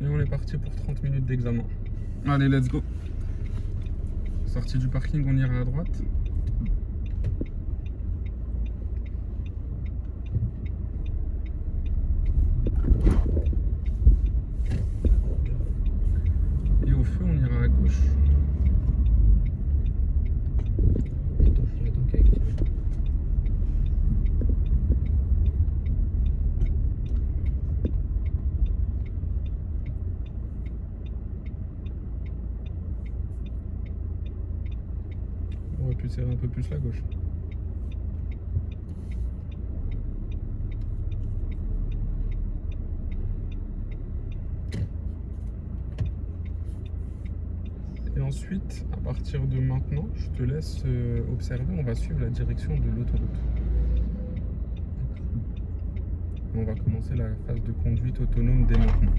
Et on est parti pour 30 minutes d'examen. Allez, let's go. Sortie du parking, on ira à droite. Et au feu, on ira à gauche. On aurait pu serrer un peu plus la gauche. Et ensuite, à partir de maintenant, je te laisse observer, on va suivre la direction de l'autoroute. On va commencer la phase de conduite autonome dès maintenant.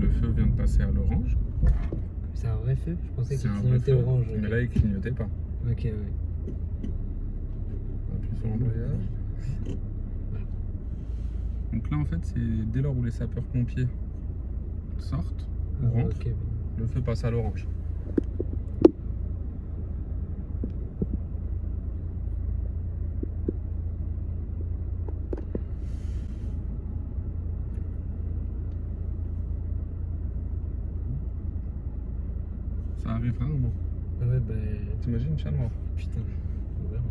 Le feu vient de passer à l'orange. C'est un vrai feu? Je pensais C'est qu'il un vrai clignotait feu, orange. mais là il clignotait pas. Ok, ouais. Appuie sur l'embrayage. Donc là en fait c'est dès lors où les sapeurs-pompiers sortent ou Ah, rentrent, ok. le feu passe à l'orange. Ça arrive rarement. Ah ouais, bah. T'imagines, chat noir. Putain. On verra.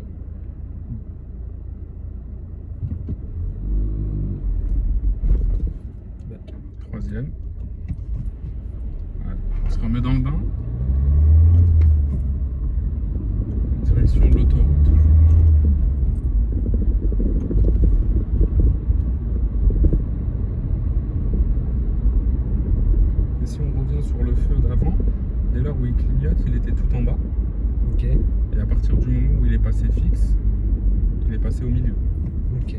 Bah. Troisième. Ouais. On se remet dans le bain. Direction de l'autoroute. Et si on revient sur le feu d'avant, dès lors où il clignote, il était tout en bas. Ok. Et à partir du moment où il est passé fixe, il est passé au milieu. Ok.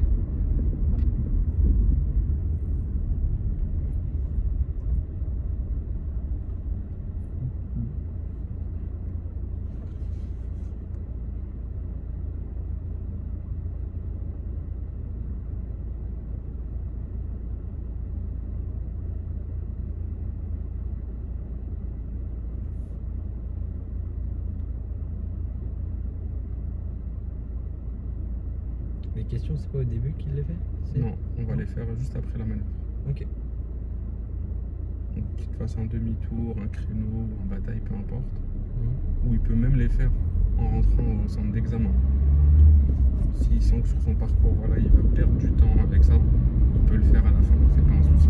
Les questions, c'est pas au début qu'il les fait? C'est- Non, on va les faire juste après la manœuvre. Ok. Donc qu'il te fasse un demi-tour, un créneau, un bataille, peu importe. Mhm. Ou il peut même les faire en rentrant au centre d'examen. S'il sent que sur son parcours, voilà, il va perdre du temps avec ça, il peut le faire à la fin, c'est pas un souci.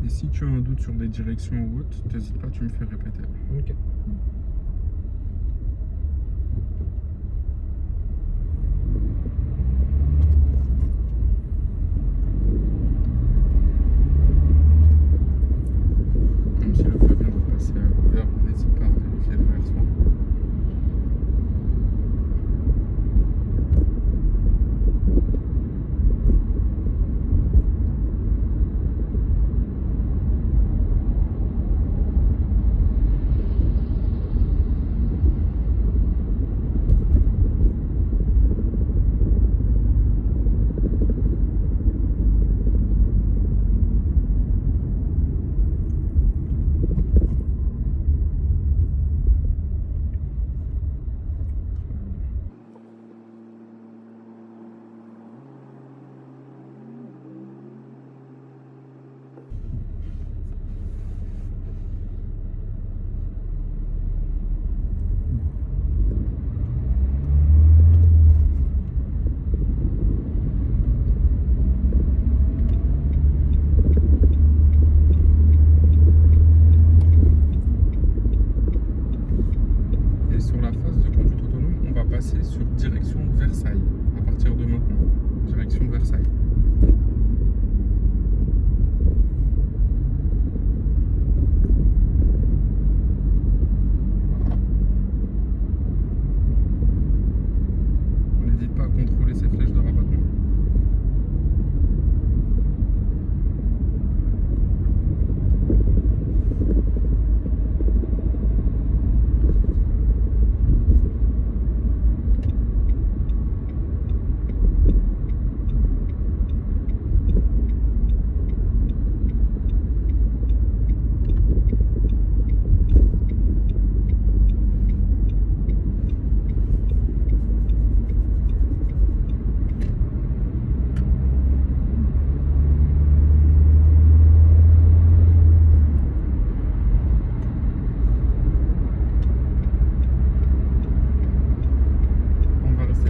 Et si tu as un doute sur des directions ou autres, n'hésite pas, tu me fais répéter. Ok. Même si le feu vient de passer à vert, n'hésite pas à vérifier derrière soi. Versailles. N'hésite pas à contrôler ces flèches de rabattement.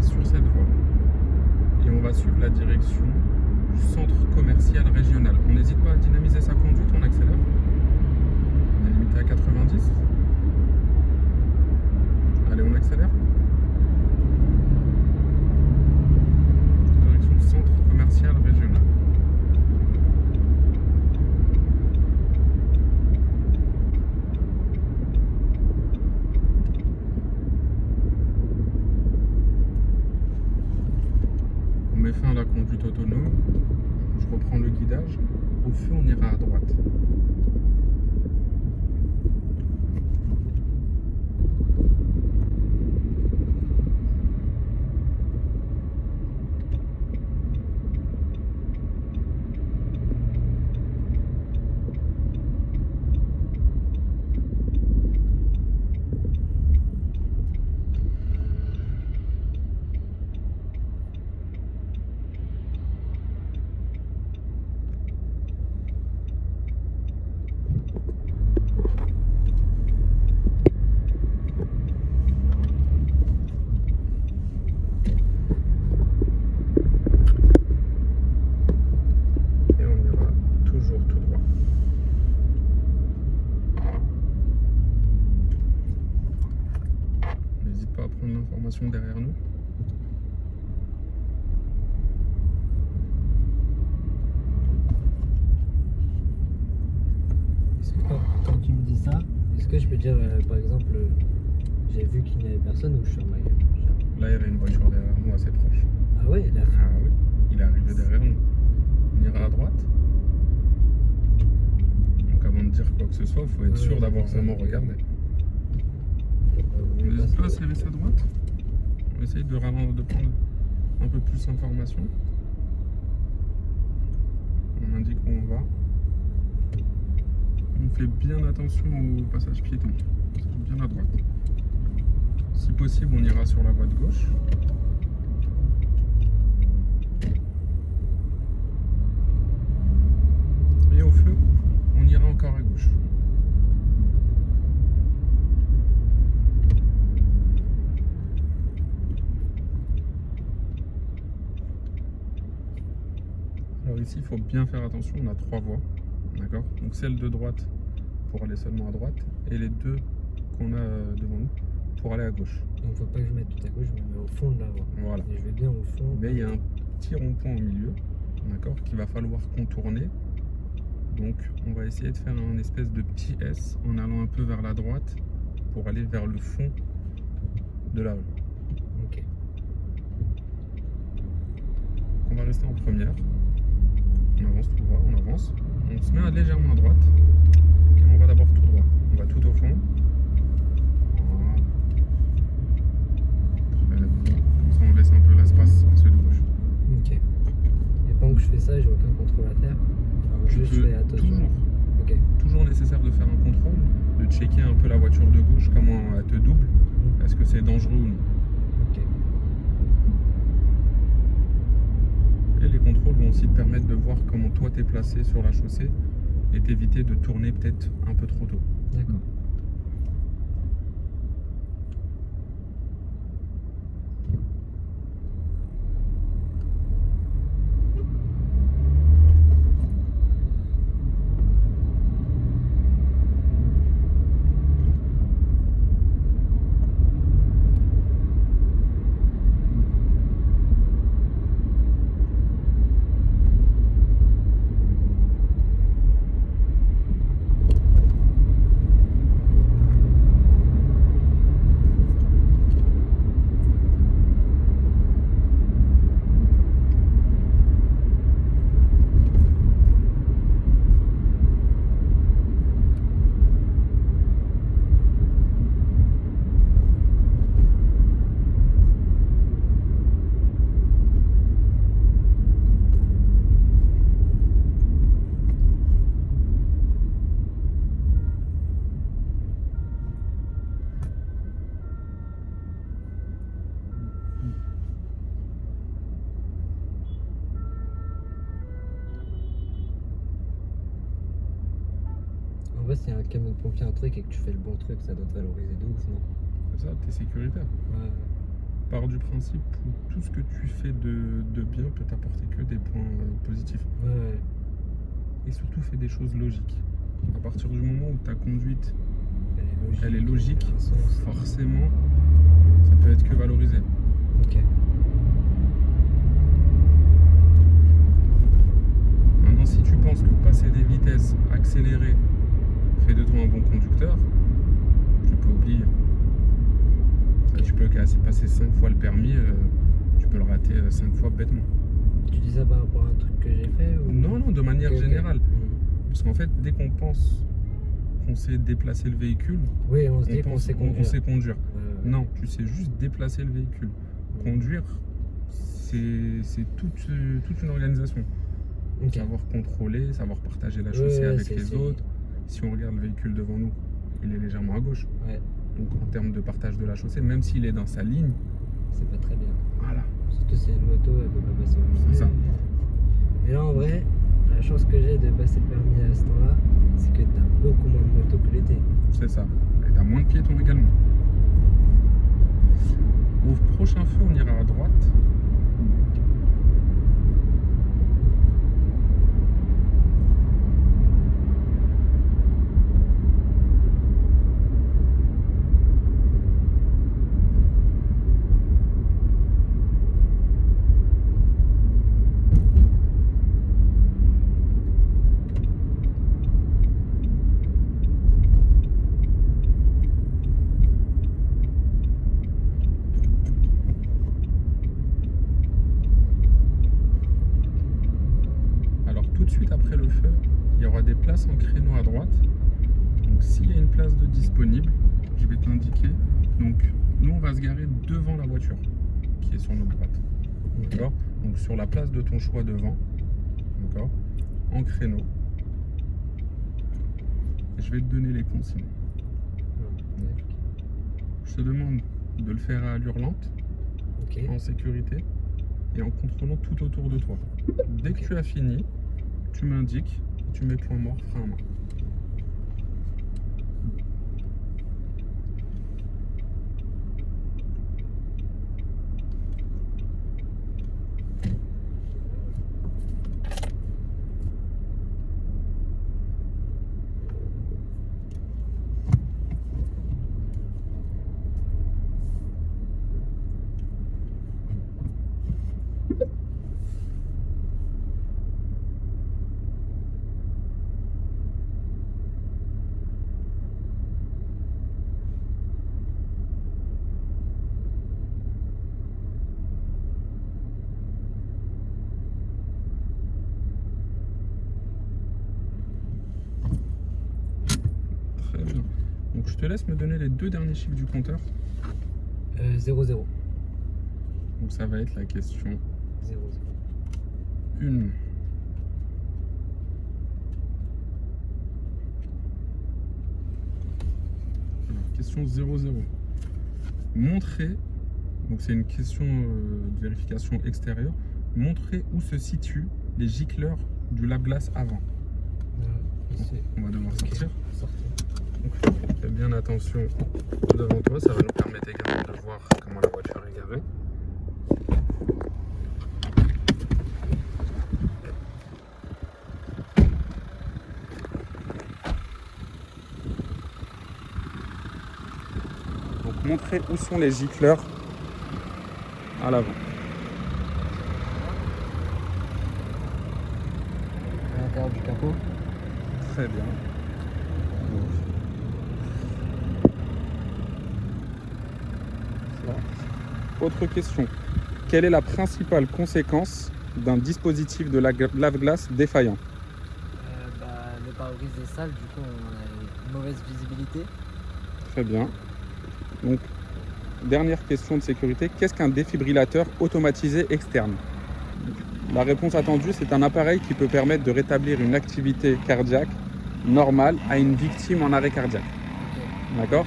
Sur cette voie et on va suivre la direction du centre commercial régional. On n'hésite pas à dynamiser sa conduite, on accélère. On est limité à 90. Allez, on accélère. Direction centre commercial régional. On met fin à la conduite autonome. Je reprends le guidage. Au feu, on ira à droite. Prendre l'information derrière nous. Est-ce que quand tu me dis ça, est-ce que je peux dire par exemple j'ai vu qu'il n'y avait personne ou je suis en ma gueule? Là il y avait une voiture derrière nous assez proche. Ah ouais, il a fait. Ah oui, il est arrivé derrière nous. On ira à droite. Donc avant de dire quoi que ce soit, il faut être sûr d'avoir vraiment regardé. On n'hésite pas à serrer sa droite. On essaye de prendre un peu plus d'informations. On indique où on va. On fait bien attention au passage piéton. Bien à droite. Si possible, on ira sur la voie de gauche. Et au feu, on ira encore à gauche. Alors ici, il faut bien faire attention, on a 3 voies, d'accord? Donc celle de droite pour aller seulement à droite et les 2 qu'on a devant nous pour aller à gauche. Donc faut pas que je mette tout à gauche, je me mets au fond de la voie. Voilà. Et je vais bien au fond. Mais il y a un petit rond-point au milieu, d'accord, qu'il va falloir contourner. Donc on va essayer de faire un espèce de petit S en allant un peu vers la droite pour aller vers le fond de la rue. Ok. On va rester en première. On avance tout droit, on avance. On se met légèrement à droite. Et on va d'abord tout droit. On va tout au fond. Voilà. Très bien. Comme ça on laisse un peu l'espace à ceux de gauche. Ok. Et pendant que je fais ça, j'ai aucun contrôle à faire. Alors, Tu juste peux je fais attention. toujours nécessaire de faire un contrôle, de checker un peu la voiture de gauche, comment elle te double. Est-ce que c'est dangereux ou non? Ok. Et les contrôles vont aussi te permettre de voir comment toi t'es placé sur la chaussée et t'éviter de tourner peut-être un peu trop tôt. D'accord. vrai, s'il y a un camion de pompier, un truc, et que tu fais le bon truc, ça doit te valoriser de ouf, non? C'est ça, t'es sécuritaire. Ouais. Pars du principe où tout ce que tu fais de bien peut t'apporter que des points positifs. Ouais. Et surtout, fais des choses logiques. À partir du moment où ta conduite, Elle est logique, elle a un sens. forcément, ça peut être que valorisé. Ok. Maintenant, si tu penses que passer des vitesses, accélérer, fait de toi un bon conducteur, tu peux oublier. Tu peux passer 5 fois le permis, tu peux le rater 5 fois bêtement. Tu dis ça par rapport à un truc que j'ai fait ou... Non, de manière Ok, ok. générale. Parce qu'en fait, dès qu'on pense qu'on sait déplacer le véhicule, Oui, on se dit on qu'on pense sait qu'on conduire. sait conduire. Ouais. Non, tu sais juste déplacer le véhicule. Conduire, c'est toute une organisation. Ok. Savoir contrôler, savoir partager la chaussée avec les autres. Si on regarde le véhicule devant nous, il est légèrement à gauche. Ouais. Donc en termes de partage de la chaussée, même s'il est dans sa ligne, C'est pas très bien. voilà. Surtout c'est une moto, elle peut pas passer au milieu. C'est ça. Mais là, en vrai, la chance que j'ai de passer le permis à ce temps-là, c'est que t'as beaucoup moins de motos que l'été. C'est ça. Et t'as moins de piétons également. Au prochain feu, on ira à droite. Tout de suite après le feu, il y aura des places en créneau à droite. Donc s'il y a une place de disponible, je vais t'indiquer. Donc nous on va se garer devant la voiture qui est sur notre droite. D'accord? Donc sur la place de ton choix devant. D'accord? En créneau. Et je vais te donner les consignes. Je te demande de le faire à allure lente, en sécurité et en contrôlant tout autour de toi. Dès que tu as fini, tu m'indiques, tu mets point mort, frein à main. Très bien. Donc je te laisse me donner les 2 derniers chiffres du compteur. 0-0. Donc ça va être la question 0-0. 1. Question 0-0. Montrer, donc c'est une question de vérification extérieure, montrer où se situent les gicleurs du lave-glace avant. Donc, on va devoir sortir. Donc, fais bien attention devant toi, ça va nous permettre également de voir comment la voiture est garée. Donc montrer où sont les gicleurs à l'avant. À l'intérieur du capot. Très bien. Autre question. Quelle est la principale conséquence d'un dispositif de lave-glace défaillant? Le pare-brise est sale, du coup on a une mauvaise visibilité. Très bien. Donc, dernière question de sécurité. Qu'est-ce qu'un défibrillateur automatisé externe? La réponse attendue, c'est un appareil qui peut permettre de rétablir une activité cardiaque normale à une victime en arrêt cardiaque. D'accord?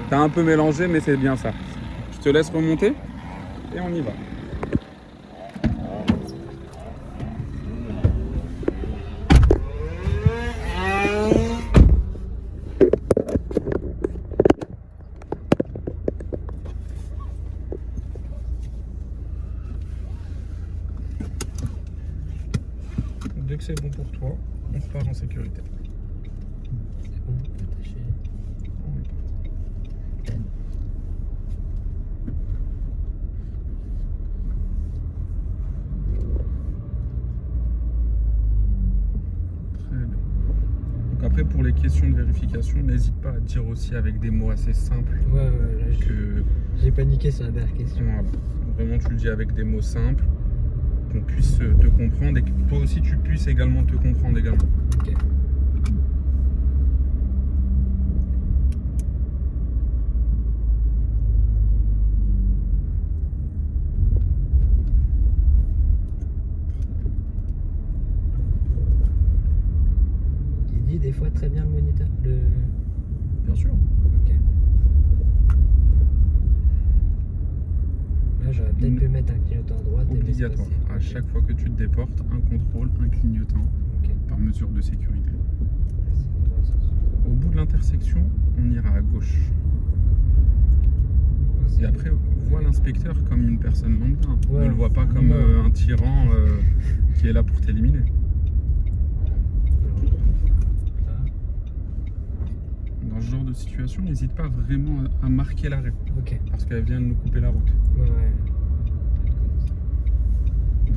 T'as un peu mélangé, mais c'est bien ça. Je te laisse remonter et on y va. Dès que c'est bon pour toi, on repart en sécurité. C'est bon, on peut attacher. On est parti. Très bien. Donc après, pour les questions de vérification, n'hésite pas à dire aussi avec des mots assez simples Ouais, là, que... j'ai paniqué sur la dernière question. Voilà. Vraiment, tu le dis avec des mots simples, qu'on puisse te comprendre et que toi aussi tu puisses également te comprendre également. Ok. Il dit des fois très bien le moniteur. Bien sûr. Ok. Là, j'aurais peut-être pu mettre un clignotant à droite. Obligatoire. Et À ok. chaque fois que tu te déportes, un contrôle, un clignotant Ok. par mesure de sécurité. Merci. Dans le sens. Au bout de l'intersection, on ira à gauche. Et après, vois l'inspecteur comme une personne lambda. Ouais. Ne le vois pas comme Non. un tyran qui est là pour t'éliminer. Là. Dans ce genre de situation, n'hésite pas vraiment à marquer l'arrêt. Ok. Parce qu'elle vient de nous couper la route. Ouais, ouais.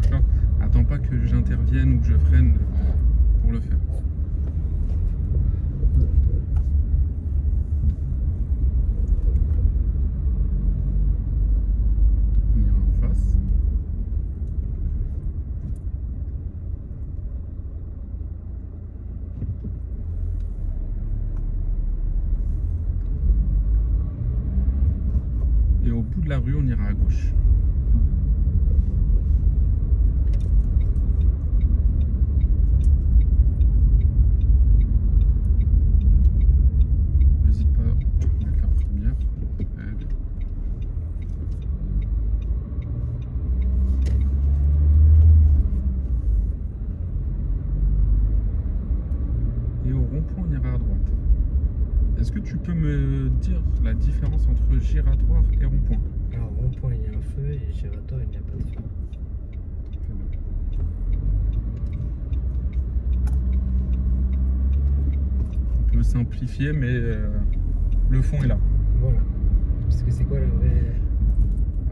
D'accord? Attends pas que j'intervienne ou que je freine pour le faire. On ira en face. Et au bout de la rue, on ira à gauche. N'hésite pas à mettre la première. Allez. Et au rond-point, on ira à droite. Est-ce que tu peux me dire la différence entre giratoire et rond-point? Alors, rond-point, il y a un feu et giratoire, il n'y a pas de feu. On peut simplifier, mais le fond est là. Voilà. Parce que c'est quoi la vraie.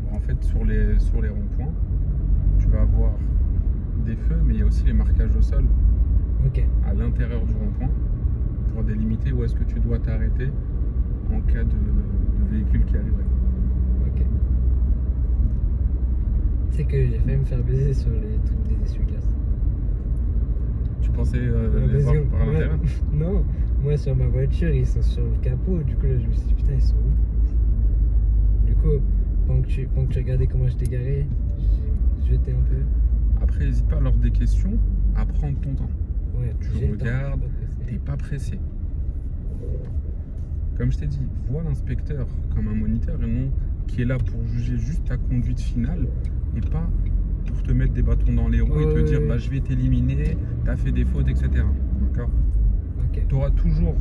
Alors en fait, sur les ronds-points, tu vas avoir des feux, mais il y a aussi les marquages au sol Ok. à l'intérieur du rond-point pour délimiter où est-ce que tu dois t'arrêter en cas de véhicule qui arriverait. Ok. Tu sais que j'ai failli me faire baiser sur les trucs des essuie-glaces. Tu pensais Ouais, les voir vas-y, par ouais. l'intérieur? Non, moi sur ma voiture, ils sont sur le capot. Du coup, là, je me suis dit, putain, ils sont où? Du coup, pendant que tu regardais comment j'étais garé, j'ai jeté un peu. Après, n'hésite pas lors des questions à prendre ton temps. Ouais, Tu j'ai le temps, regardes, je suis pas pressé. T'es pas pressé. Comme je t'ai dit, vois l'inspecteur comme un moniteur et non qui est là pour juger juste ta conduite finale et pas pour te mettre des bâtons dans les roues et te Ouais, dire ouais. bah, je vais t'éliminer, t'as fait des fautes, etc. D'accord? Ok. Tu auras toujours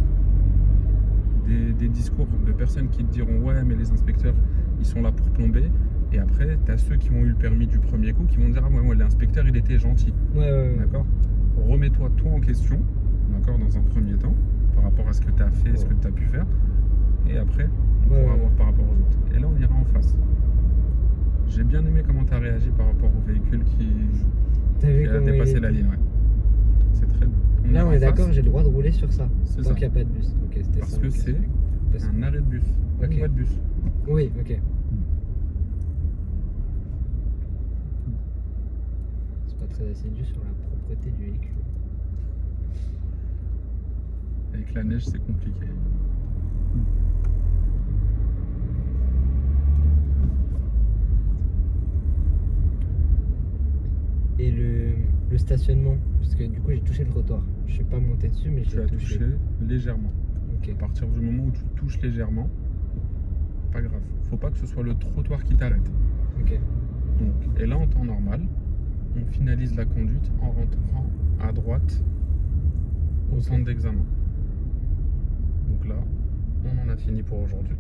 des discours de personnes qui te diront ouais mais les inspecteurs ils sont là pour plomber, et après tu as ceux qui ont eu le permis du premier coup qui vont dire ah ouais, l'inspecteur il était gentil. Ouais. D'accord? Remets-toi toi en question, d'accord, dans un premier temps, par rapport à ce que tu as fait, ce que tu as pu faire, et après, on pourra voir par rapport aux autres. Et là, on ira en face. J'ai bien aimé comment tu as réagi par rapport au véhicule qui a dépassé la ligne. Ouais. C'est très bien. Là, ira on en est d'accord, face, j'ai le droit de rouler sur ça. C'est Tant ça. qu'il n'y a pas de bus. Ok, c'était parce ça. que ma c'est question. Parce- un arrêt de bus, pas une Ok. voie de bus. Oui, ok. C'est pas très assidu sur la propreté du véhicule. Avec la neige, c'est compliqué. Et le stationnement, parce que du coup j'ai touché le trottoir. Je suis pas monté dessus, mais Tu j'ai as touché. touché légèrement. Ok. À partir du moment où tu touches légèrement, pas grave. Faut pas que ce soit le trottoir qui t'arrête. Ok. Donc, et là, en temps normal, on finalise la conduite en rentrant à droite au Ok. centre d'examen. Donc là, on en a fini pour aujourd'hui.